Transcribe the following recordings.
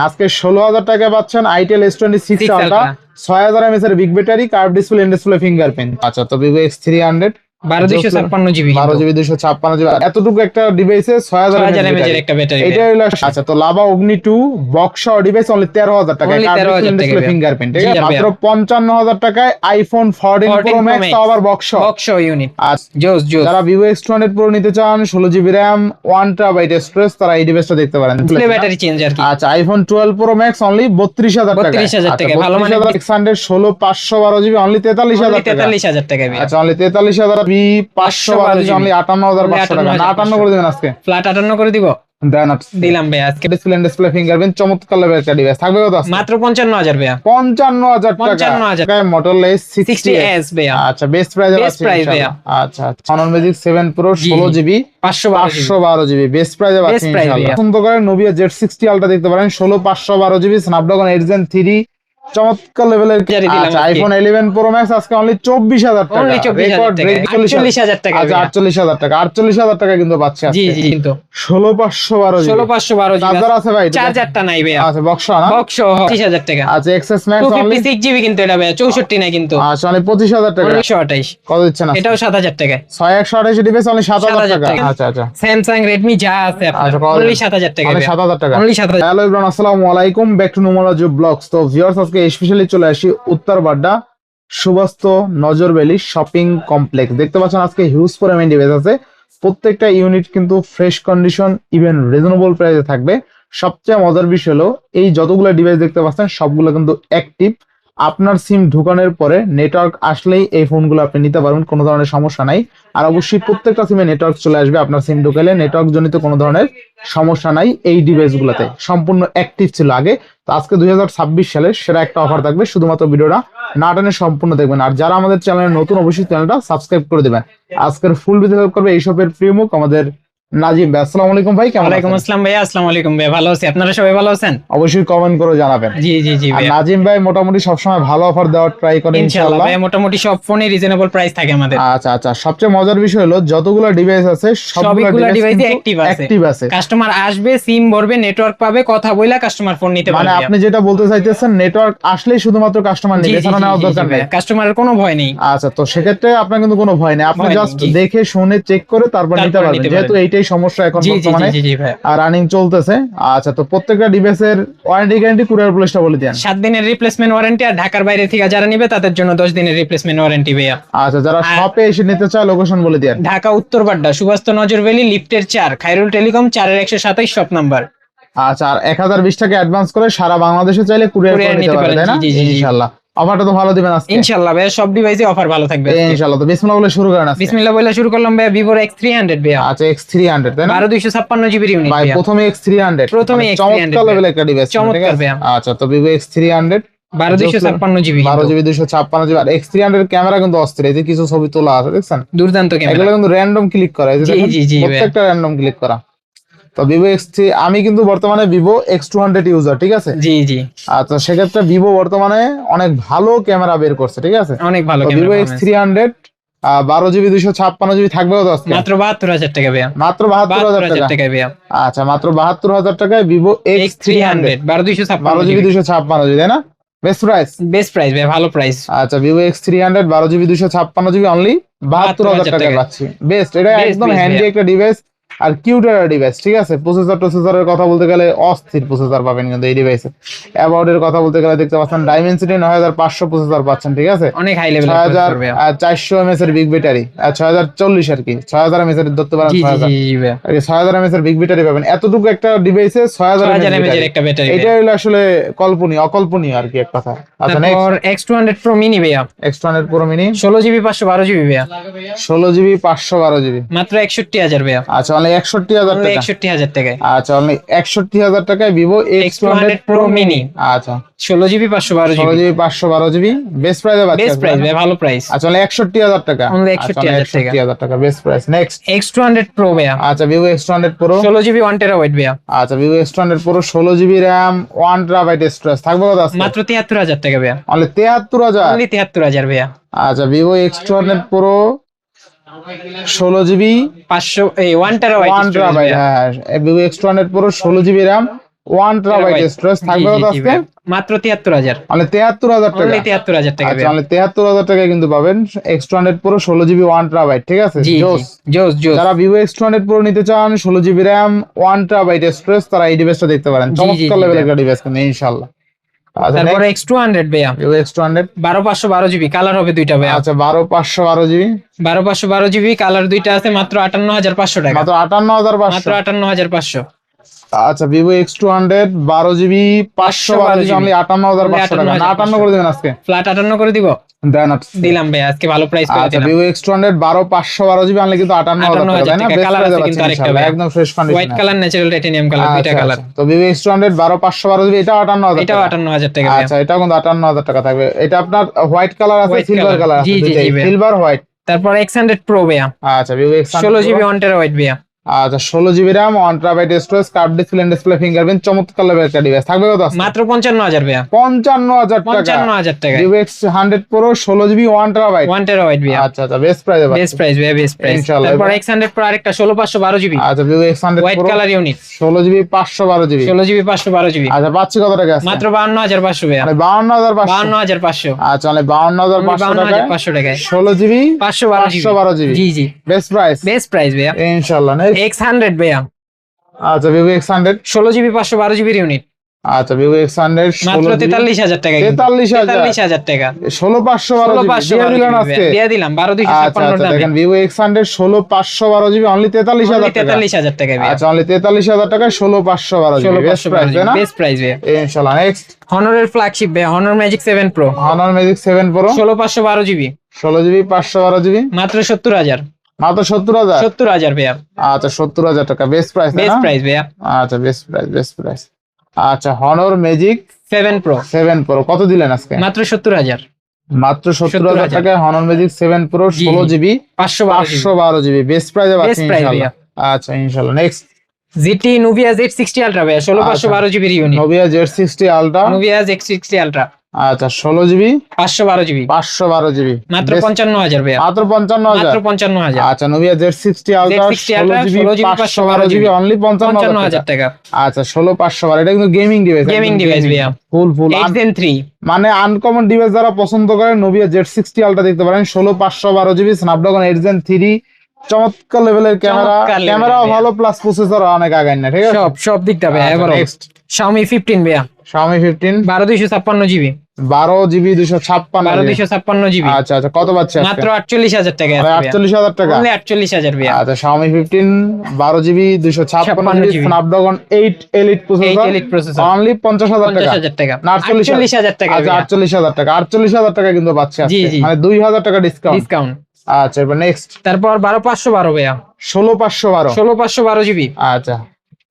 আজকে 16,000 টাকা পাচ্ছেন আইটেল S26 আলট্রা 6000 mAh এর big battery, curve display, in display fingerprint. আচ্ছা, তো Vivo X300 12/256 GB 12/256 GB এতটুকু একটা ডিভাইসে 6000 mAh এর একটা ব্যাটারি। এটা হলো আচ্ছা, তো লাভা অগ্নি 2 বক্স ডিভাইস অনলি 13,000 টাকা, কার্ভ ডিসপ্লে ফিঙ্গারপ্রিন্ট। ঠিক আছে, মাত্র 55,000 টাকায় আইফোন 14 Pro Max আবার বক্স ইউনিট। জোস জোস। যারা Vivo X200 Pro নিতে চান 16GB RAM 1TB স্টোরেজ, তারা এই ডিভাইসটা দেখতে পারেন। ডিসপ্লে ব্যাটারি চেঞ্জ আর কি। আচ্ছা, আইফোন 12 Pro Max অনলি 32,000 টাকা। 32,000 টাকা, ভালো মানে 600 16 512GB অনলি 43,000 টাকা। 43,000 টাকা। আচ্ছা, অনলি 43,000 512GB অনলি 58,500 টাকা। না 58 করে দিবেন আজকে, ফ্ল্যাট 58 করে দিব। দিলাম ভাই আজকে। ডিসপ্লে ফিঙ্গারপ্রিন্ট চমৎকার লেভেলের একটা ডিভাইস থাকবে কত? মাত্র 55,000 ভাইয়া। 55,000 টাকা। Motorola S60s ভাইয়া। আচ্ছা, বেস্ট প্রাইসে বেস্ট প্রাইস ভাইয়া। আচ্ছা, Honor Magic 7 Pro 16GB 512GB best প্রাইসে পাচ্ছেন ইনশাআল্লাহ। পছন্দ করেন Nubia Z60 Ultra দেখতে পারেন 16 512GB Snapdragon 8 Gen 3 চমৎকার লেভেলের। আচ্ছা, আইফোন 11 Pro Max আজকে অনলি 24,000 টাকা। রেকর্ড 48,000 টাকা। আচ্ছা, 48,000 টাকা। 48,000 টাকা কিন্তু পাচ্ছি আজকে। জি জি, কিন্তু 16 512 চার্জার আছে ভাই? চার্জারটা নাই ভাইয়া। আচ্ছা, বক্স না? বক্স 30,000 টাকা। আচ্ছা, XS Max অনলি 256GB কিন্তু এটা ভাইয়া, 64 নাই কিন্তু। আচ্ছা, অনলি 25,000 টাকা। 128 কত দিচ্ছেন? এটাও 7,000 টাকা। 6128 ডিভাইস অনলি 7,000 টাকা। আচ্ছা আচ্ছা, স্যামসাং রেডমি যা আছে আপনার অনলি 7,000 টাকা। অনলি 7,000 টাকা। অনলি 7,000। হ্যালো এভরিওয়ান, আসসালামু আলাইকুম, ব্যাক টু নোমোলজি ব্লগস। তো ভিউয়ার্স, আজকে স্পেশালি চলে আসি উত্তর বাড্ডা সুবাস্ত নজরবেলি শপিং কমপ্লেক্স। দেখতে পাচ্ছেন আজকে হিউজ পরিমাণ ডিভাইস আছে। প্রত্যেকটা ইউনিট কিন্তু ফ্রেশ কন্ডিশন, ইভেন রিজনেবল প্রাইসে থাকবে। সবচেয়ে মজার বিষয় হলো এই যতগুলো ডিভাইস দেখতে পাচ্ছেন সবগুলো কিন্তু অ্যাক্টিভ। আপনার সিম ঢুকানোর পরে নেটওয়ার্ক আসলেই এই ফোনগুলো আপনি নিতে পারবেন, কোনো ধরনের সমস্যা নাই। আর অবশ্যই প্রত্যেকটা সিমে নেটওয়ার্ক চলে আসবে। আপনার সিম ঢুকালে নেটওয়ার্ক জনিত কোনো ধরনের সমস্যা নাই। এই ডিভাইসগুলোতে সম্পূর্ণ অ্যাক্টিভ ছিল আগে। তো আজকে 2026 সালে সেরা একটা অফার থাকবে, শুধুমাত্র ভিডিওটা না টেনে সম্পূর্ণ দেখবেন। আর যারা আমাদের চ্যানেলে নতুন, অবশ্যই চ্যানেলটা সাবস্ক্রাইব করে দেবেন। আজকের ফুল ভিডিও হেল্প করবে এই শপের প্রিয়মুখ আমাদের নাজিম ভাই। আসসালামু আলাইকুম ভাই, কেমন আছেন? ওয়ালাইকুম আসসালাম ভাইয়া। আসসালামু আলাইকুম ভাই, ভালো আছি। আপনারা সবাই ভালো আছেন? অবশ্যই কমেন্ট করে জানাবেন। জি জি জি আর ভাইয়া। নাজিম ভাই মোটামুটি সবসময় ভালো অফার দেওয়ার ট্রাই করেন ইনশাআল্লাহ ভাইয়া, মোটামুটি সব ফোনে রিজনেবল প্রাইস থাকে আমাদের। আচ্ছা আচ্ছা, সবচেয়ে মজার বিষয় হলো যতগুলো ডিভাইস আছে সবগুলো ডিভাইস অ্যাক্টিভ আছে। কাস্টমার আসবে, সিম ভরবে, নেটওয়ার্ক পাবে, কথা বইলা কাস্টমার ফোন নিতে পারবে। মানে আপনি যেটা বলতে চাইতেছেন নেটওয়ার্ক আসলেই শুধুমাত্র কাস্টমার নেবে, এছাড়া নেওয়ার দরকার নেই। কাস্টমারের কোনো ভয় নেই। আচ্ছা, তো সেক্ষেত্রে আপনার কিন্তু কোনো ভয় নেই, আপনি জাস্ট দেখে শুনে চেক করে তারপর নিতে পারবেন, যেহেতু এইটাই সমস্যা এখন বর্তমানে আর রানিং চলতেছে। আচ্ছা, তো প্রত্যেকটা ডিভাইসের ওয়ারেন্টি গ্যারান্টি কুরিয়ার পুলিশটা বলে দেন। 7 দিনের রিপ্লেসমেন্ট ওয়ারেন্টি, আর ঢাকার বাইরে থেকে যারা নেবে তাদের জন্য 10 দিনের রিপ্লেসমেন্ট ওয়ারেন্টি ভাইয়া। আচ্ছা, যারা শপে এসে নিতে চায় লোকেশন বলে দেন। ঢাকা উত্তর বাড্ডা সুবাস্ত নজরবেলি লিফটের 4 খায়রুল টেলিকম 4 এর 127 শপ নাম্বার। আচ্ছা, আর 1020 টাকা অ্যাডভান্স করে সারা বাংলাদেশে চাইলে কুরিয়ার করে নিতে পারবেন, তাই না? ইনশাআল্লাহ অফারটা তো ভালো দিবেন আজকে। ইনশাআল্লাহ ভাই, সব ডিভাইসে অফার ভালো থাকবে ইনশাআল্লাহ। তো বিসমিল্লাহ বলে শুরু করেন আজকে। বিসমিল্লাহ বলে শুরু করলাম ভাই। Vivo X300 ভাই। আচ্ছা, X300 তাই না? 12/256 জিবি ভাই প্রথমে X300, চমৎকার লেভেলের একটা ডিভাইস, চমৎকার ভাই। আচ্ছা, তো Vivo X300 12/256 জিবি 12/256 আর X300 ক্যামেরা কিন্তু অস্থির। এই যে কিছু ছবি তোলা আছে দেখছেন, দুর্দান্ত ক্যামেরা। এগুলো কিন্তু র‍্যান্ডম ক্লিক করা, এই যে প্রত্যেকটা র‍্যান্ডম ক্লিক করা। তো Vivo X3, আমি কিন্তু বর্তমানে Vivo X200 ইউজার, ঠিক আছে? জি জি। আচ্ছা, সেক্ষেত্রে Vivo বর্তমানে অনেক ভালো ক্যামেরা বের করছে, ঠিক আছে? অনেক ভালো camera. Vivo X300 12GB 256GB থাকবে কত আজকে? মাত্র 72,000 টাকা ভাইয়া। মাত্র 72,000 টাকা ভাইয়া। আচ্ছা, মাত্র 72,000 টাকায় Vivo X300 12GB 256GB, তাই না? বেস্ট প্রাইস, বেস্ট প্রাইস ভাই, ভালো প্রাইস। আচ্ছা, Vivo X300 12GB 256GB only 72,000 টাকায় পাচ্ছি। বেস্ট, এটা একদম হ্যান্ডি একটা ডিভাইস আর কিউট একটা ডিভাইস, ঠিক আছে? প্রসেসরের কথা বলতে গেলে অস্থির প্রসেসর পাবেন কিন্তু এই ডিভাইসে। অ্যাবাউট এর কথা বলতে গেলে দেখতে পাচ্ছেন Dimensity 9500 প্রসেসর পাচ্ছেন, ঠিক আছে? অনেক হাই লেভেল 6400 mAh এর বিগ ব্যাটারি, 6040 আর কি 6000 mAh এর ধরতে পারেন। 6000 mAh এর বিগ ব্যাটারি পাবেন এতটুকু একটা ডিভাইসে 6000 mAh এর একটা ব্যাটারি। এটা হলো আসলে অকল্পনীয় আর কি এক কথা। আচ্ছা, নেক্সট X200 Pro Mini ভাইয়া। X200 Pro Mini 16GB 512GB ভাইয়া। 16GB 512GB মাত্র 61,000 ভাইয়া। আচ্ছা, অনলি 61,000 টাকা। 61,000 টাকায়। আচ্ছা, অনলি 61,000 টাকায় Vivo X200 Pro Mini। আচ্ছা, 16GB 512GB বেস্ট প্রাইসে পাচ্ছেন। বেস্ট প্রাইস ভাই, ভালো প্রাইস। আচ্ছা, অনলি 61,000 টাকা। অনলি 61,000 টাকা best price. Next X200 Pro ভাইয়া। আচ্ছা, Vivo X200 Pro 16GB 1TB ভাইয়া। আচ্ছা, Vivo X200 Pro 16GB RAM 1TB storage থাকবে কত আজকে? মাত্র 73,000 টাকা ভাইয়া। অনলি 73,000। অনলি 73,000 ভাইয়া। আচ্ছা, Vivo X200 Pro 16GB 1TB। হ্যাঁ, Vivo X200 Pro 16GB RAM 1 terabyte storage থাকবে কত আজকে? মাত্র 73000, মানে 73000 টাকা। অনলি 73000 টাকা আচ্ছা ভাইয়া। মানে 73000 টাকায় কিন্তু পাবেন X200 Pro 16GB 1 টেরাবাইট, ঠিক আছে? জি জি, জোস। জোস জোস। যারা Vivo X200 Pro নিতে চান 16GB RAM 1 টেরাবাইট স্টোরেজ, তারা এই ডিভাইসটা দেখতে পারেন। জি, জি, চমৎকার জি লেভেলের ভাইয়া। একটা ডিভাইস কিন্তু ইনশাআল্লাহ। আচ্ছা তারপরে next, X200 ভাইয়া, Vivo X200। 12512 জিবি, কালার হবে দুইটা ভাইয়া। আচ্ছা 12512GB 12512 জিবি, কালার দুইটা আছে, মাত্র 58500 টাকা, মাত্র 58500। মাত্র 58500। আচ্ছা Vivo X200 12GB 512GB only 58500 টাকা। না 58 করে দিবেন আজকে, ফ্ল্যাট 58 করে দিব। দেন আজকে দিলাম ভাই, আজকে ভালো প্রাইস করে আচ্ছা দিলাম। Vivo X200 512GB অনলি কিন্তু 58000 টাকা, তাই না? টাকা। বেস্ট কালার প্রাইসে আছে পাচ্ছেন কিন্তু আরেকটা ইনশাআল্লাহ, ভাই, একদম fresh condition. White colour, natural titanium colour, দুইটা কালার। তো Vivo X200 12512GB এটা 58000 এটাও টাকা। 58000 টাকা ভাইয়া। আচ্ছা এটা কিন্তু 58000 টাকা থাকবে। এটা আপনার হোয়াইট কালার আছে, White সিলভার color। কালার আছে, জি, জি, দুইটাই জি ভাইয়া। Silver white. তারপর X100 Pro ভাইয়া, আচ্ছা Vivo X100 16 জিবি 1 টেরাবাইট ভাইয়া। আচ্ছা 16GB RAM 1 terabyte storage, curve display fingerprint, চমৎকার লেভেলের একটা ডিভাইস থাকবে কত আজকে? মাত্র 55000 ভাইয়া। 55000 টাকা। 55000 টাকা, Vivo X100 Pro 16GB 1 terabyte. 1 terabyte ভাইয়া। আচ্ছা আচ্ছা বেস্ট প্রাইসে বেস্ট প্রাইস ভাইয়া, বেস্ট প্রাইস। ইনশাআল্লাহ। তারপর X100 Pro আরেকটা 16512 জিবি, আচ্ছা Vivo X100 white Pro colour unit, 16GB 512GB। 16 GB 512 GB, আচ্ছা পাচ্ছি কত টাকা আছে? মাত্র 52500 ভাইয়া। মানে 52500। 52500, আচ্ছা মানে 52500 টাকা 52500 টাকায় 16GB 512 জিবি। জি জি, বেস্ট প্রাইস বেস্ট প্রাইস ভাইয়া। ইনশাআল্লাহ। নেক্সট X100 ভাইয়া, আচ্ছা Vivo X100 16 জিবি 512 জিবির ইউনিট, আচ্ছা Vivo X100 মাত্র 43000 টাকা। 43000 টাকা। 16512GB দিয়ে দিলেন আজকে। দিয়ে দিলাম আচ্ছা 12256 আচ্ছা দামে। দেখেন Vivo X100 16512GB অনলি 43000 টাকা। 43000 টাকা ভাইয়া। আচ্ছা অনলি 43000 টাকায় 16512GB বেস্ট প্রাইস, তাই না? বেস্ট প্রাইস ভাইয়া। ইনশাআল্লাহ। নেক্সট হনরের ফ্ল্যাগশিপ ভাইয়া, Honor Magic 7 Pro, Honor Magic 7 Pro 16512 GB, 16GB 512GB মাত্র 70000। মাত্র 70000। 70000 ভাইয়া, আচ্ছা 70000 টাকা বেস্ট প্রাইস, তাই বেস্ট না? প্রাইস ভাইয়া। আচ্ছা বেস্ট প্রাইস। আচ্ছা Honor Magic 7 Pro 7 Pro কত দিলেন আজকে? মাত্র 70000। মাত্র 70000 টাকায় Honor Magic 7 Pro জি, 16GB 512 বেস্ট প্রাইসে Best পাচ্ছেন price ইনশাআল্লাহ। আচ্ছা ইনশাআল্লাহ। Next GT Nubia Z60 Ultra ভাইয়া, 16512 জিবির unit, Nubia Z60 Ultra Nubia Z60 Ultra, আচ্ছা 16GB 512 জিবি, 512GB মাত্র 55000 ভাইয়া। মাত্র 55000। মাত্র 55000। আচ্ছা Nubia Z60 Ultra Z60 Ultra 16GB 512GB only 55000 টাকা। 55000 টাকা। আচ্ছা 16512 এটা কিন্তু গেমিং ডিভাইস, গেমিং ডিভাইস ভাইয়া, ফুল 8 Gen 3, মানে আনকমন ডিভাইস যারা পছন্দ করেন Nubia Z60 Ultra দেখতে পারেন। 16512GB Snapdragon 8 Gen 3, চমৎকার লেভেলের ক্যামেরা, চমৎকার level ক্যামেরাও এর ভালো প্লাস প্রসেসর অনেক আগায় না, ঠিক আছে? সব দিকটা ভাইয়া। এবার নেক্সট Xiaomi 15 ভাইয়া, Xiaomi 15 12256 GB, 12GB 256GB। 12256 GB, আচ্ছা আচ্ছা কত পাচ্ছে আজকে? মাত্র 48000 টাকা আছে ভাইয়া। 48000 টাকা। only 48000 ভাইয়া। আচ্ছা Xiaomi 15 12GB 256GB GB Snapdragon 8 Elite 8 processor Elite processor, only 50000 টাকা। 50000 টাকা, না 48000 টাকা আচ্ছা ভাইয়া। 48000 টাকা, 48000 টাকা কিন্তু পাচ্ছে জি, আজকে, জি। মানে 2000 টাকা ডিসকাউন্ট। ডিসকাউন্ট। আচ্ছা এবার নেক্সট তারপর 12512 ভাইয়া, 16512 16512 জিবি, আচ্ছা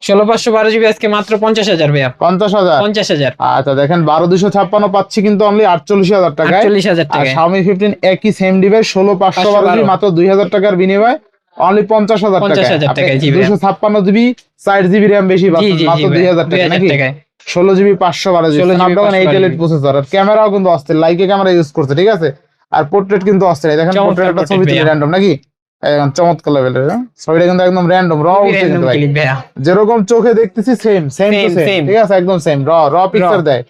16512 জিবি আজকে মাত্র 50000 ভাইয়া। 50000। 50000, আচ্ছা দেখেন 12256 পাচ্ছি কিন্তু অনলি 48000 টাকায়। 48000 আর টাকা। Xiaomi 15 একই সেম ডিভাইস 16512 মাত্র 2000 টাকার বিনিময়ে অনলি 50000 টাকা। 50000 টাকায়, জি ভাইয়া। 256GB 4GB RAM বেশি জি পাচ্ছেন জি মাত্র জি 2000 টাকা, 2000 নাকি? টাকায়। 16GB 512GB 16GB Snapdragon 8 512GB Elite processor, আর ক্যামেরাও কিন্তু অস্থির, লাইকে ক্যামেরা ইউজ করছে, ঠিক আছে? আর পোর্ট্রেট কিন্তু অস্থির, এই দেখেন চমৎকার পোর্ট্রেট একটা ছবি portrait তুলে ভাইয়া। র‍্যান্ডম, নাকি? একদম চমৎকার লেভেলের, ছবিটা কিন্তু একদম র‍্যান্ডম র উঠছে Random কিন্তু ভাই, click ভাইয়া। যেরকম চোখে দেখতেছি same to Same, same, same। ঠিক আছে? একদম সেম র পিকচার দেয়।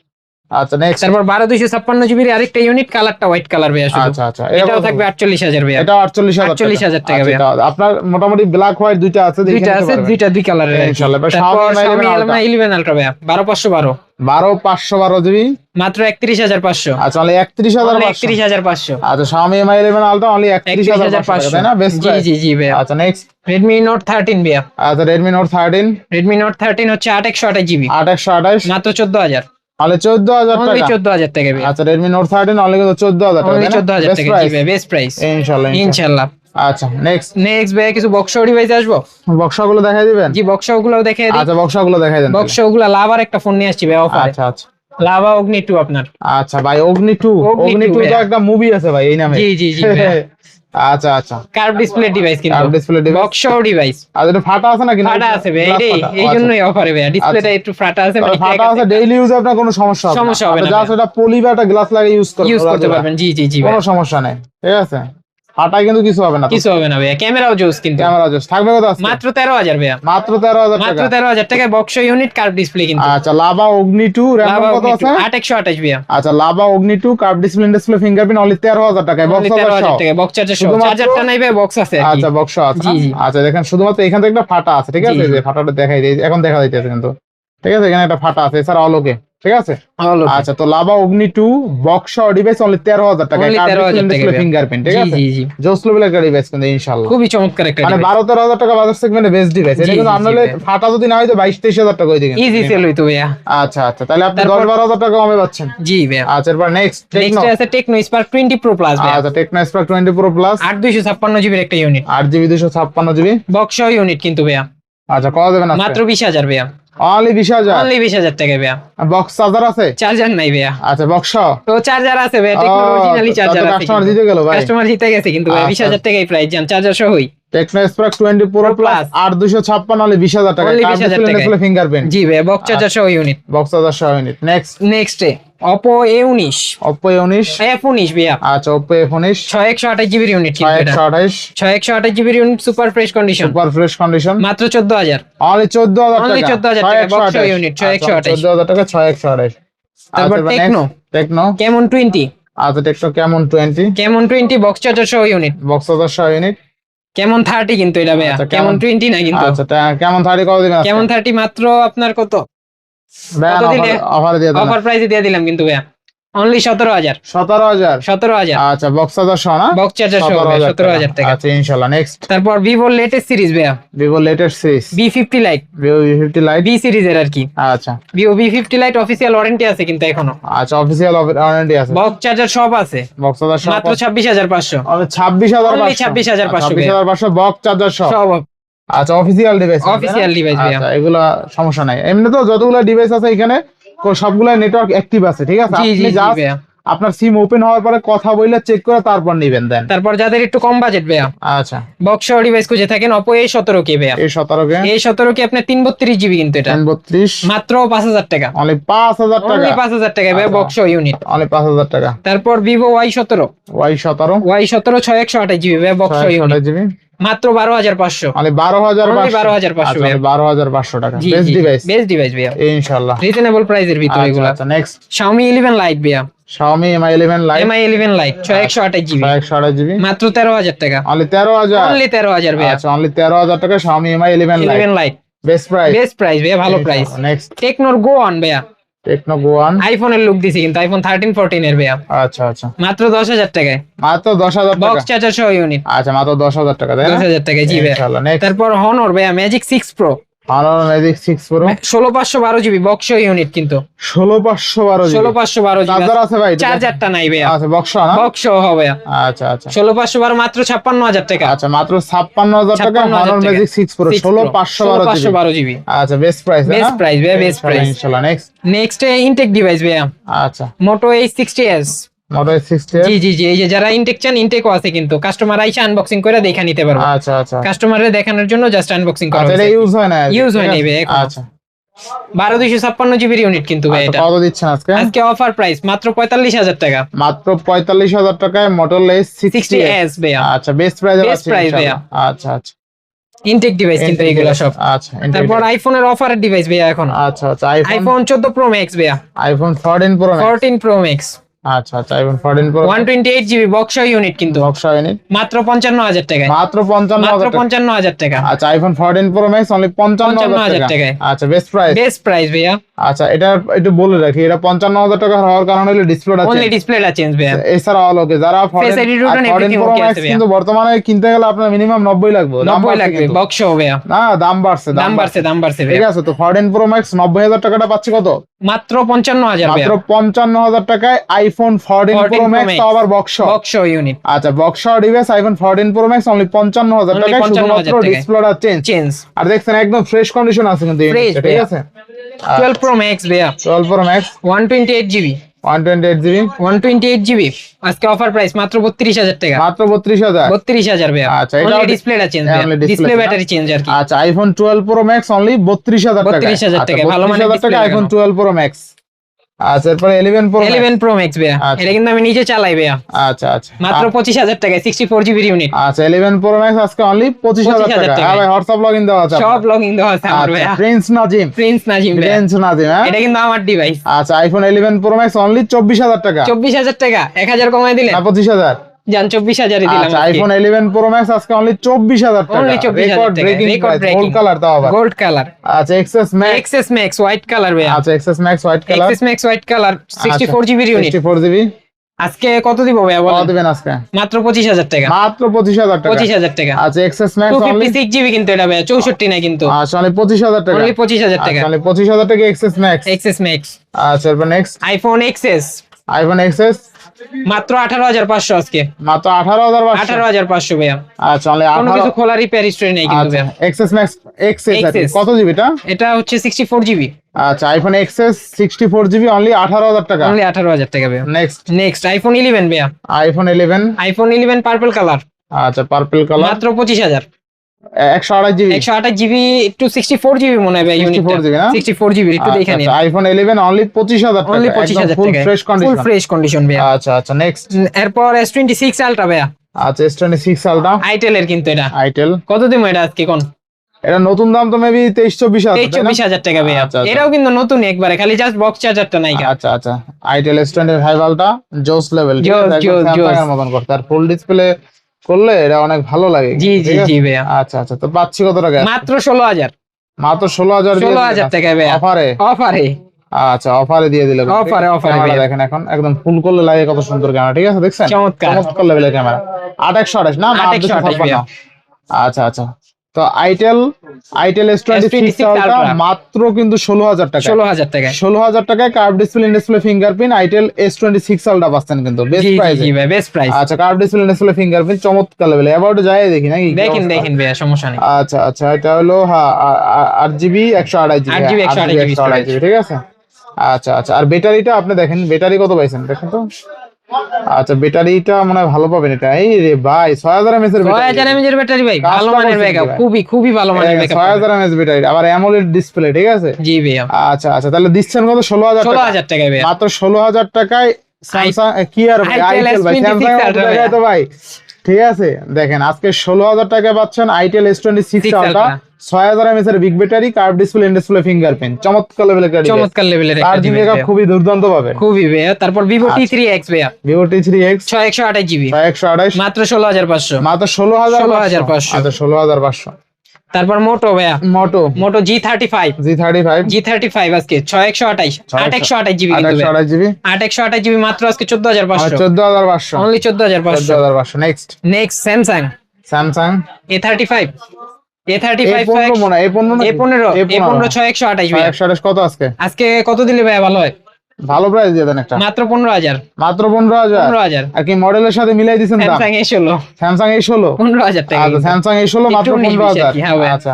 আচ্ছা নেক্সট তারপর 12256 জিবির আরেকটা ইউনিট, কালারটা হোয়াইট কালার ভাইয়া শুধু। আচ্ছা আচ্ছা এটাও থাকবে 48000 ভাইয়া। এটা 48000 টাকা ভাইয়া। আচ্ছা, আপনার মোটামুটি ব্ল্যাক হোয়াইট দুইটা আছে, দেখে দুইটা নিতে আছে, পারবেন। দুই কালারের। ইনশাআল্লাহ। এবার তারপর Xiaomi Xiaomi 11 11 Ultra ভাইয়া, 12512, 12512GB মাত্র 31500। আচ্ছা অনলি 31500। 31500, আচ্ছা Xiaomi Mi 11 Ultra অনলি 31500 তাই না? বেস্ট জি জি জি ভাইয়া। আচ্ছা নেক্সট Redmi Note 13 ভাইয়া, আচ্ছা Redmi Note 13 Redmi Note 13 হচ্ছে 8128 জিবি, 8128 মাত্র 14000, অনলি 14000 only টাকা। 14000 টাকা ভাইয়া। আচ্ছা Redmi Note 13 অনলি কিন্তু 14000 টাকা, only তাই না? 14000 Best টাকা, জি price? ভাই, বেস্ট প্রাইস ইনশাআল্লাহ ইনশাআল্লাহ। আচ্ছা নেক্সট নেক্সট ভাইয়া কিছু বক্স ডিভাইস আসবো। বক্সগুলো দেখাই দিবেন? জি, বক্সগুলো দেখিয়ে দিই। আচ্ছা বক্সগুলো দেখাই দেন। বক্সগুলো লাভার একটা ফোন নিয়ে আসছি ভাই অফার, আচ্ছা আচ্ছা লাভা অগ্নি 2 আপনার। আচ্ছা ভাই অগ্নি 2 অগ্নি 2 তো ভাইয়া। একটা মুভি আছে ভাই এই নামে। জি জি জি ভাইয়া। আচ্ছা আচ্ছা কার্ভ ডিসপ্লে ডিভাইস কিন্তু, curve display device, box device. আর এটা ফাটা আছে নাকি? ফাটা আছে ভাই, Glass এই ফাটা। এই আচ্ছা। জন্যই অফারে ভাইয়া, ডিসপ্লেটা একটু ফাটা আছে, তাহলে ফাটা আছে, ডেইলি ইউজে আপনার কোনো সমস্যা হবে না। সমস্যা হবে না জাস্ট এটা পলি বা একটা গ্লাস লাগিয়ে ইউজ ইউজ করতে পারবেন। জি জি জি কোনো ভাইয়া। সমস্যা নেই, ঠিক আছে? ফাটায় কিন্তু কিছু হবে না তো? কিছু হবে না ভাইয়া, ক্যামেরাও জোস কিন্তু। ক্যামেরা জোস থাকবে কত আজকে? মাত্র 13,000 ভাইয়া, মাত্র 13,000 মাত্র টাকা। 13,000 টাকায় বক্স ইউনিট কার্ভ ডিসপ্লে কিন্তু। আচ্ছা লাভা অগ্নি 2 র‍্যাম লাভা কত আছে? 8128 ভাইয়া, আচ্ছা লাভা অগ্নি 2 কার্ভ ডিসপ্লে ফিঙ্গারপ্রিন্ট অনলি 13,000 টাকায় বক্স 13,000 টাকায় বক্স চার্জার সহ। শুধুমাত্র- চার্জারটা নাই ভাই, বক্স আছে আর কি। আচ্ছা বক্স আছে জি, না? জি। আচ্ছা দেখেন শুধুমাত্র এখান থেকে একটা ফাটা আছে, ঠিক আছে? জি, এই যে ফাটাটা দেখাই দিই, এখন দেখা যাইতেছে কিন্তু, ঠিক আছে? এখানে একটা ফাটা আছে, এছাড়া অল ওকে, ঠিক আছে? আচ্ছা তো লাভা অগ্নি 2 বক্স ডিভাইস অনলি 13,000 টাকায় Only কার্ভ 13,000 ডিসপ্লে টাকায়। ফিঙ্গারপ্রিন্ট, ঠিক জি, আছে? জি, জি। জোস লেভেলের একটা ডিভাইস কিন্তু ইনশাআল্লাহ। খুবই চমৎকার একটা মানে 12-13,000 টাকা বাজার সেগমেন্টে বেস্ট ডিভাইস। এটা জি, কিন্তু জি, আনলে জি, ফাটা যদি না হয় তো 22-23,000 টাকা হয়ে যায় ইজি সেল হইতো ভাইয়া। আচ্ছা আচ্ছা, তাহলে আপনি তারপর- 10-12,000 টাকা কমে পাচ্ছেন। জি ভাইয়া। আচ্ছা এরপর নেক্সট টেকনো। নেক্সট আছে টেকনো স্পার্ক 20 প্রো প্লাস ভাইয়া, আচ্ছা টেকনো স্পার্ক 20 প্রো প্লাস 8256 জিবির একটা unit, 8GB 256GB। Box unit কিন্তু ভাইয়া। আচ্ছা কত দেবেন আজকে? মাত্র 20,000 ভাইয়া, অনলি 20,000। অনলি 20,000 টাকা ভাইয়া। বক্স চার্জার আছে? চার্জার নাই ভাইয়া, আচ্ছা বক্স তো চার্জার আছে ভাইয়া, টেকনো অরিজিনালি চার্জার আছে। কাস্টমার জিতে গেল ভাই। কাস্টমার জিতে গেছে কিন্তু ভাই, আচ্ছা। 20,000 টাকায় প্রাইস জান, চার্জার সহই। Tecno Spark 20 Pro Pro Plus Plus 8256 only 20,000 টাকা Only কার্ভ 20,000 টাকায়। Display fingerprint. জি ভাইয়া, বক্স চার্জার সহ ইউনিট। বক্স চার্জার সহ unit. Next next Oppo A19 Oppo A19। F19 ভাইয়া, আচ্ছা Oppo A19 6128 জিবির ইউনিট কিন্তু এটা, 6128 6128 জিবির unit, super fresh condition, super fresh condition. মাত্র 14,000। অনলি 14,000 টাকা। Only 14,000 টাকা, box সহ unit, 6128 14,000 টাকা 6128। তারপর টেকনো টেকনো কেমন 20, আচ্ছা টেকনো কেমন 20 কেমন 20 বক্স চার্জার সহ ইউনিট, বক্স চার্জার সহ ইউনিট। কেমন 30 কিন্তু এটা ভাইয়া, আচ্ছা, কেমন কেমন- 20 না কিন্তু, আচ্ছা কেমন 30 কত দিবেন আজকে? কেমন 30 মাত্র আপনার কত ভাই কত দিলে? অফার দিয়ে দেন। অফার প্রাইসে দিয়ে দিলাম কিন্তু ভাইয়া, অনলি 17,000। 17,000। 17,000 আচ্ছা বক্স চার্জার সহ না? বক্স চার্জার সহ ভাইয়া, 17,000 টাকা। আচ্ছা ইনশাআল্লাহ। নেক্সট তারপর ভিভোর লেটেস্ট সিরিজ ভাইয়া, Vivo latest series B50 lite, Vivo V50 Lite। B সিরিজের আর কি। আচ্ছা Vivo B50 light official warranty আছে কিন্তু এখনো, আচ্ছা অফিসিয়াল ওয়ারেন্টি আছে। বক্স চার্জার সব আছে, বক্স চার্জার সহ মাত্র 26,500। 26,500। Only 26,500 26,500 বক্স চার্জার সহ। সব আচ্ছা অফিসিয়াল ডিভাইস। Official device ভাইয়া। আচ্ছা এগুলা সমস্যা নাই, এমনি তো যতগুলো ডিভাইস আছে এখানে সবগুলা নেটওয়ার্ক অ্যাক্টিভ আছে, ঠিক আছে? জি, জি, আপনি জি জাস্ট ভাইয়া। আপনার সিম ওপেন হওয়ার পরে কথা বলে চেক করে তারপর নেবেন দেন। তারপর যাদের একটু কম বাজেট ভাইয়া, আচ্ছা বক্স ডিভাইস খুঁজে থাকেন, Oppo A17 কে ভাইয়া, এই 17 কে A17 কে আপনার 332 জিবি কিন্তু এটা 32 মাত্র 5,000 টাকা, অনলি 5,000 টাকা। অনলি 5,000 টাকা ভাইয়া, আচ্ছা। Box unit. অনলি 5,000 টাকা। তারপর ভিভো Y17 Y17 6128 জিবি ভাইয়া, বক্স ইউনিট 628GB মাত্র 12,500। অনলি 12,500। Only 12,500 আচ্ছা, 12,500 টাকা। জি বেস্ট জি, ডিভাইস বেস্ট ডিভাইস ভাইয়া, ইনশাআল্লাহ। রিজনেবল প্রাইসের ভিতরে আচ্ছা এগুলো। আচ্ছা নেক্সট Xiaomi 11 Lite ভাইয়া, Xiaomi Mi 11 Lite Mi 11 Lite 6128 GB 128GB মাত্র 13,000 টাকা, অনলি 13,000। অনলি 13,000 ভাইয়া, আচ্ছা অনলি 13,000 টাকা Xiaomi Mi 11 Lite 11 Lite best price. Best price ভাইয়া, ভালো প্রাইস। নেক্সট টেকনোর Go On ভাইয়া, Tecno Go One। আইফোনের লুক দিছি কিন্তু আইফোন 13 14 এর ভাইয়া, আচ্ছা আচ্ছা মাত্র 10,000 টাকায়, মাত্র 10,000 টাকা। বক্স চার্জার সহ ইউনিট, আচ্ছা মাত্র 10,000 টাকা তাই না? 10,000 টাকায় জি ভাইয়া। ইনশাআল্লাহ। নেক্সট তারপর Honor ভাইয়া Magic 6 Pro Honor Magic 6 Pro 16,512 GB box unit কিন্তু, 16,512 GB 16,512 জিবি। চার্জার আছে ভাই? চার্জারটা নাই ভাইয়া, আচ্ছা বক্স না? বক্স সহ ভাইয়া, আচ্ছা আচ্ছা 16,512 মাত্র 56,000 টাকা, আচ্ছা মাত্র 56,000 টাকা 56,000 Honor টাকা। Magic 6 Pro 16,512 GB। জিবি আচ্ছা বেস্ট প্রাইস বেস্ট প্রাইস ভাইয়া, বেস্ট প্রাইস। ইনশাআল্লাহ। নেক্সট নেক্সট ইনটেক ডিভাইস ভাইয়া, আচ্ছা Moto H60s। Moto H60। জি জি জি, এই যে যারা ইনটেক চান, ইনটেকও আছে কিন্তু, কাস্টমার আইসা আনবক্সিং করে দেখে নিতে পারবে, আচ্ছা আচ্ছা কাস্টমারের দেখানোর জন্য জাস্ট আনবক্সিং করা আচ্ছা এটা হয়েছে। ইউজ হয় না? Use হয় নাই ভাই এখনো। আচ্ছা 12,256 জিবির ইউনিট কিন্তু ভাই আচ্ছা, এটা। কত দিচ্ছেন আজকে? আজকে অফার প্রাইস মাত্র 45,000 টাকা, মাত্র 45,000 টাকায় Moto H60। 60s ভাইয়া, আচ্ছা বেস্ট প্রাইসে Best পাচ্ছেন price ভাইয়া। ইনশাআল্লাহ। আচ্ছা আচ্ছা ইনটেক ডিভাইস কিন্তু এগুলো সব। আচ্ছা তারপর আইফোনের অফারের ডিভাইস ভাইয়া এখন, আচ্ছা আচ্ছা আইফোন 14 Pro Max ভাইয়া, iPhone 14 Pro Max। 14 Pro Max আচ্ছা আচ্ছা iPhone 14 Pro 128 GB box unit কিন্তু, বক্স ইউনিট মাত্র 55,000 টাকায়, মাত্র মাত্র 55,000 টাকা। 55,000 টাকা, আচ্ছা আইফোন 14 Pro Max অনলি 55,000 55,000 টাকা। টাকায়। আচ্ছা বেস্ট প্রাইস। বেস্ট প্রাইস ভাইয়া। আচ্ছা এটা একটু বলে রাখি, এটা 55,000 টাকা হওয়ার কারণে হলো ডিসপ্লেটা অনলি ডিসপ্লেটা চেঞ্জ ভাইয়া, এছাড়া অল ওকে যারা Face ID reader and 14 everything Pro okay Max আছে ভাইয়া। কিন্তু বর্তমানে কিনতে গেলে আপনার মিনিমাম 90 লাগবে। দাম 90 বাড়ছে লাগবে কিন্তু। বক্স ভাইয়া, না দাম বাড়ছে দাম বাড়ছে ঠিক ভাইয়া, আছে তো 14 Pro Max 90,000 টাকাটা পাচ্ছি কত? মাত্র 55,000 ভাইয়া, মাত্র 55,000 টাকায় iPhone 14 14 Pro Pro Max Max। তাও আবার বক্স। বক্স ইউনিট আচ্ছা box device iPhone 14 Pro Max only 55,000 Only টাকায় 55,000 শুধুমাত্র টাকায়। ডিসপ্লেটা চেঞ্জ। চেঞ্জ। আর দেখছেন একদম ফ্রেশ কন্ডিশন আছে কিন্তু এই Fresh জিনিসটা, ঠিক ভাইয়া। আছে? 12 Pro Max ভাইয়া, 12 Pro Max 128 GB 128GB 128 GB আজকে অফার প্রাইস মাত্র 32,000 টাকা, মাত্র 32,000। 32,000 ভাইয়া। আচ্ছা, এটা অনলি ডিসপ্লেটা চেঞ্জ ভাইয়া, only display ডিসপ্লে টা। ব্যাটারি চেঞ্জ আর কি। আচ্ছা আইফোন 12 Pro Max অনলি 32,000 টাকা। 32,000 টাকায়, ভালো মানের টাকা display আইফোন লাগানো। 12 Pro Max আচ্ছা এরপর 11 প্রো 11 প্রো ম্যাক্স ভাইয়া, আচ্ছা। এটা কিন্তু আমি নিজে চালাই ভাইয়া, আচ্ছা আচ্ছা মাত্র 25,000 টাকায় 64 জিবি ইউনিট। আচ্ছা 11 প্রো ম্যাক্স আজকে অনলি 25,000 25,000 টাকা। টাকা। হ্যাঁ ভাই হোয়াটসঅ্যাপ লগইন দেওয়া আছে সব আপনার। লগইন দেওয়া আছে আমার আচ্ছা ভাইয়া। প্রিন্স নাজিম, প্রিন্স নাজিম ভাইয়া, প্রিন্স নাজিম হ্যাঁ। এটা কিন্তু আমার ডিভাইস। আচ্ছা আইফোন 11 প্রো ম্যাক্স অনলি 24,000 টাকা 24,000 টাকা, 1,000 কমায় দিলেন, না 25,000। জান 24,000 দিলাম আচ্ছা আজকে। আইফোন 11 প্রো ম্যাক্স আজকে অনলি 24,000 টাকা, Only 24,000 রেকর্ড টাকা, breaking record price, gold breaking। Colour দাও আবার। গোল্ড কালার, আচ্ছা XS max, XS max white colour ভাইয়া, আচ্ছা XS max white colour, XS max white colour 64 GB unit. 64 GB আজকে কত দিব ভাইয়া কত বলেন? দিবেন আজকে? মাত্র 25,000 টাকা, মাত্র 25,000 টাকা। 25,000 টাকা। আচ্ছা এক্সএস ম্যাক্স অনলি 256 জিবি কিন্তু এটা ভাইয়া, 64 না কিন্তু, আচ্ছা অনলি 25,000 টাকা, অনলি 25,000 টাকা। আচ্ছা অনলি 25,000 টাকা এক্সএস ম্যাক্স। এক্সএস ম্যাক্স আচ্ছা এরপর next iPhone XS iPhone XS মাত্র 18,500 আজকে, মাত্র 18,500। 18,500 ভাইয়া। আচ্ছা অনলি কোনো 18। কিছু খোলার রিপেয়ার হিস্টরি নেই কিন্তু আচ্ছা ভাইয়া। এক্সএস ম্যাক্স এক্সএস XS কত জিবি এটা? এটা হচ্ছে 64 জিবি, আচ্ছা আইফোন এক্সএস 64 জিবি অনলি 18,000 টাকা। অনলি 18,000 টাকা ভাইয়া। নেক্সট নেক্সট আইফোন 11 ভাইয়া, আইফোন 11 আইফোন 11 পার্পল কালার আচ্ছা পার্পল কালার মাত্র 25,000, 128 জিবি 128 জিবি একটু 64 জিবি মনে হয় ভাই ইউনিট, 64 জিবি না? 64 জিবি একটু দেখে নিন। আইফোন 11 অনলি 25,000 টাকা, অনলি 25,000 ফুল টাকা, ফ্রেশ ফুল কন্ডিশন। ফ্রেশ কন্ডিশন ভাইয়া। আচ্ছা আচ্ছা নেক্সট এরপর S26 আলট্রা ভাইয়া, আচ্ছা S26 আলট্রা আইটেল এর কিন্তু এটা আইটেল, কত দিন এটা আজকে কোন? এটা নতুন দাম তো মেবি 23-24,000 তাই না? 24,000 টাকা ভাইয়া। আচ্ছা, আচ্ছা। এটাও কিন্তু নতুন একবারে, খালি জাস্ট বক্স চার্জারটা নাই। আচ্ছা আচ্ছা আইটেল S25 আলট্রা জোস লেভেল, জোস, জোস, স্যামসাং এর জোস। মতন করতে, আর ফুল ডিসপ্লে করলে এটা অনেক ভালো লাগে। জি জি ঠিক আছে? জি ভাইয়া, আচ্ছা আচ্ছা তো পাচ্ছি কত টাকা? মাত্র 16,000, মাত্র 16,000 16,000 টাকা ভাইয়া, অফারে। অফারে। আচ্ছা অফারে দিয়ে দিল। অফারে, অফারে ক্যামেরা ভাইয়া। দেখেন এখন একদম ফুল করলে লাগে কত সুন্দর ক্যামেরা, ঠিক আছে দেখছেন? চমৎকার। চমৎকার লেভেলের ক্যামেরা। 8/128 না 8/128 8/256 ভাইয়া। আচ্ছা আচ্ছা তো আইটেল S26 আলট্রা Ultra। মাত্র কিন্তু 16,000 টাকা, 16,000 টাকা। 16,000 টাকায় curve display display fingerprint itel S26 ultra পাচ্ছেন কিন্তু বেস্ট জি জি প্রাইসে। জি ভাই, বেস্ট প্রাইস। আচ্ছা কার্ভ ডিসপ্লে ডিসপ্লে ফিঙ্গারপ্রিন্ট চমৎকার লেভেলে, অ্যাবাউট যাই দেখি নাকি কি দেখেন অবস্থা? দেখেন ভাইয়া, সমস্যা নেই। আচ্ছা আচ্ছা এটা হলো হ্যাঁ 8GB 128 জিবি 8GB 128 জিবি ঠিক আছে। আচ্ছা আচ্ছা আর ব্যাটারিটা আপনি দেখেন, ব্যাটারি কত পাইছেন দেখেন তো। আচ্ছা ব্যাটারিটা মনে হয় ভালো পাবেন এটা। এই রে ভাই 6000 mAh এর ব্যাটারি, 6000 mAh এর ব্যাটারি ভাই, কাজটা ভালো মানের করছে ব্যাকআপ, কি ভাই? খুবই খুবই ভালো মানের ব্যাকআপ। 6000 mAh ব্যাটারি আবার অ্যামোলেড ডিসপ্লে, ঠিক আছে। জি ভাইয়া, আচ্ছা আচ্ছা তাহলে দিচ্ছেন কত? 16,000 টাকা। 16,000 টাকা ভাইয়া। মাত্র 16,000 টাকায় স্যামসাং কি আর ভাই Itel আইটেল ভাই S26 স্যামসাং এর Ultra জায়গায় তো ভাই, ঠিক আছে দেখেন আজকে 16,000 টাকা পাচ্ছেন আইটেল S26 আলট্রা, 6000 mAh এর big battery, curve display display fingerprint, চমৎকার লেভেলের গাড়ি, চমৎকার লেভেলের একটা চার্জিং ডিভাইস ব্যাকআপ ভাইয়া। খুবই দুর্দান্ত পাবে। খুবই ভাইয়া। তারপর Vivo T3X ভাইয়া, Vivo T3X 128 জিবি 128 মাত্র 16,500। মাত্র 16,500 16,500 আচ্ছা 16,500 তারপর মোটো ভাইয়া, মোটো মোটো G35 G35 আজকে 6128 828 জিবি কিন্তু ভাইয়া। 828 জিবি 828 জিবি মাত্র আজকে 14,500, 14,500 only 14,500। 14,500 next next Samsung Samsung A35 A15 মনে হয় A15 নাকি? A15 6128 ভাইয়া। 128 কত আজকে? আজকে কত দিলে ভাইয়া ভালো হয়? ভালো প্রাইস দিয়ে দেন একটা, মাত্র 15,000, মাত্র 15,000 15,000। আর কি মডেলের সাথে মিলাই দিবেন দাম। স্যামসাং A16 স্যামসাং A16 15,000 টাকা আচ্ছা কিন্তু। স্যামসাং A16 মাত্র একটু নিচ বেশি আর 15,000 কি, হ্যাঁ ভাই। আচ্ছা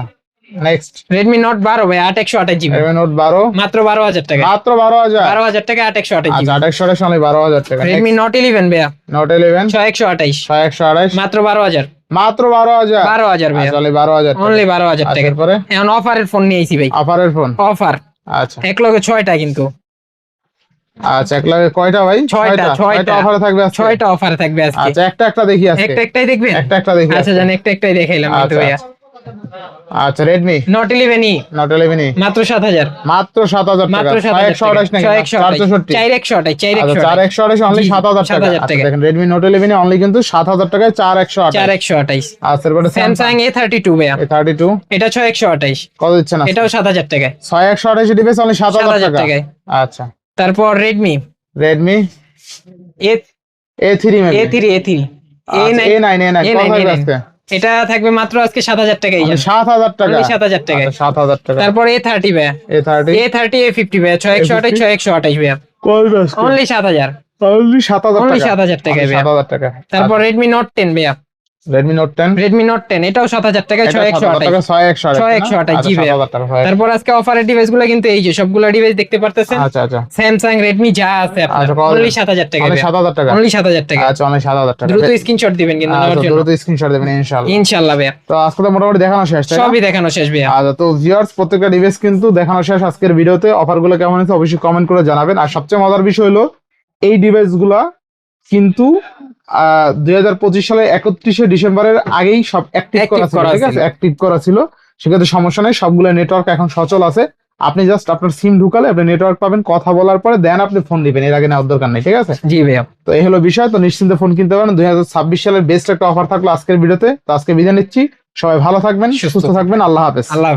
নেক্সট Redmi Note 12 ভাই 8128 জিবি Redmi Note 12 মাত্র 12,000 টাকা, মাত্র 12,000 12,000 টাকা 8128 জিবি। আচ্ছা 28 সালে 12,000 টাকা। Redmi Note 11 ভাইয়া Note 11 6128 128 মাত্র 12,000, মাত্র 12,000 12,000 ভাইয়া, আসলে 12,000 টাকা। অনলি 12,000 আচ্ছা, টাকা। এরপরে এখন অফারের ফোন নিয়ে আইছি ভাই, অফারের ফোন অফার আচ্ছা এক লগে 6টা কিন্তু, আচ্ছা এক লাগে কয়টা ভাই? 6টা অফারে থাকবে আজকে? 6টা অফারে থাকবে আজকে। আচ্ছা একটা দেখি আজকে, একটাই দেখবেন? একটা দেখি আচ্ছা আজকে। জান একটাই দেখাইলাম কিন্তু আচ্ছা, ভাইয়া। আচ্ছা Redmi Note 11e Note 11 মাত্র 7,000, মাত্র 7,000 টাকা, মাত্র 7,000 টাকা, 128 নাকি 461 4,128 অনলি জি, 7,000 টাকা। 7,000 আচ্ছা টাকা। দেখেন Redmi Note 11 অনলি কিন্তু 7,000 টাকায় 4,128। 4,128। আচ্ছা এরপরে Samsung A32 ভাইয়া, A32 এটা 6,128 কত দিচ্ছেন আজকে? এটাও 7,000 টাকায়, 6,128 ডিভাইস অনলি 7,000 7,000 টাকা। টাকায়। আচ্ছা তারপর Redmi Redmi A3 maybe। A3 আচ্ছা, A9 কত থাকবে আজকে? এটা থাকবে মাত্র আজকে 7,000 টাকায়, অনলি 7,000 টাকা, Only 7,000 টাকায়। আচ্ছা, 7,000 টাকা। তারপর A30 ভাইয়া, A30 A50 ভাইয়া 6,128 6,128 ভাইয়া, কত দিবে আজকে? অনলি 7,000, অনলি 7,000 অনলি টাকা, 7,000 টাকায় অনলি ভাইয়া। 7,000 টাকা। তারপর Redmi Note 10 ভাইয়া, রেডমি নোট 10 রেডমি নোট 10 এটাও 7000 টাকায় 6128 6128 জি ভাইয়া। তারপর আজকে অফারের ডিভাইস গুলো কিন্তু এই যে সবগুলো ডিভাইস দেখতে পারতেছেন, আচ্ছা আচ্ছা স্যামসাং রেডমি যা আছে আপনার আচ্ছা, কত? অনলি 7000 টাকা অনলি 7000 টাকা। অনলি 7000 টাকা। আচ্ছা অনলি 7000 টাকা। দ্রুত স্ক্রিনশট দিবেন কিন্তু নেওয়ার আচ্ছা জন্য, দ্রুত স্ক্রিনশট দেবেন ইনশাআল্লাহ। ইনশাআল্লাহ ভাইয়া। তো আজকে তো মোটামুটি দেখানো শেষ, তাই না? সবই দেখানো শেষ ভাইয়া। আচ্ছা, তো ভিউয়ার্স প্রত্যেকটা ডিভাইস কিন্তু দেখানো শেষ আজকের ভিডিওতে। অফারগুলো কেমন হয়েছে অবশ্যই কমেন্ট করে জানাবেন। আর সবচেয়ে মজার বিষয় হলো এই ডিভাইসগুলা কিন্তু 2025 সালের 31শে ডিসেম্বরের আগেই সব অ্যাক্টিভ করা ছিল, ঠিক আছে? অ্যাক্টিভ করা ছিল, সেক্ষেত্রে সমস্যা নেই, সবগুলো নেটওয়ার্ক এখন সচল আছে। আপনি জাস্ট আপনার সিম ঢুকালে আপনি নেটওয়ার্ক পাবেন, কথা বলার পরে দেন আপনি ফোন দিবেন, এর আগে নেওয়ার দরকার নেই, ঠিক আছে? জি ভাইয়া। তো এই হলো বিষয়। তো নিশ্চিন্তে ফোন কিনতে পারেন। 2026 সালের বেস্ট একটা অফার থাকলো আজকের ভিডিওতে। তো আজকে বিদায় নিচ্ছি, সবাই ভালো থাকবেন, সুস্থ থাকবেন, আল্লাহ হাফেজ। আল্লাহ হাফেজ।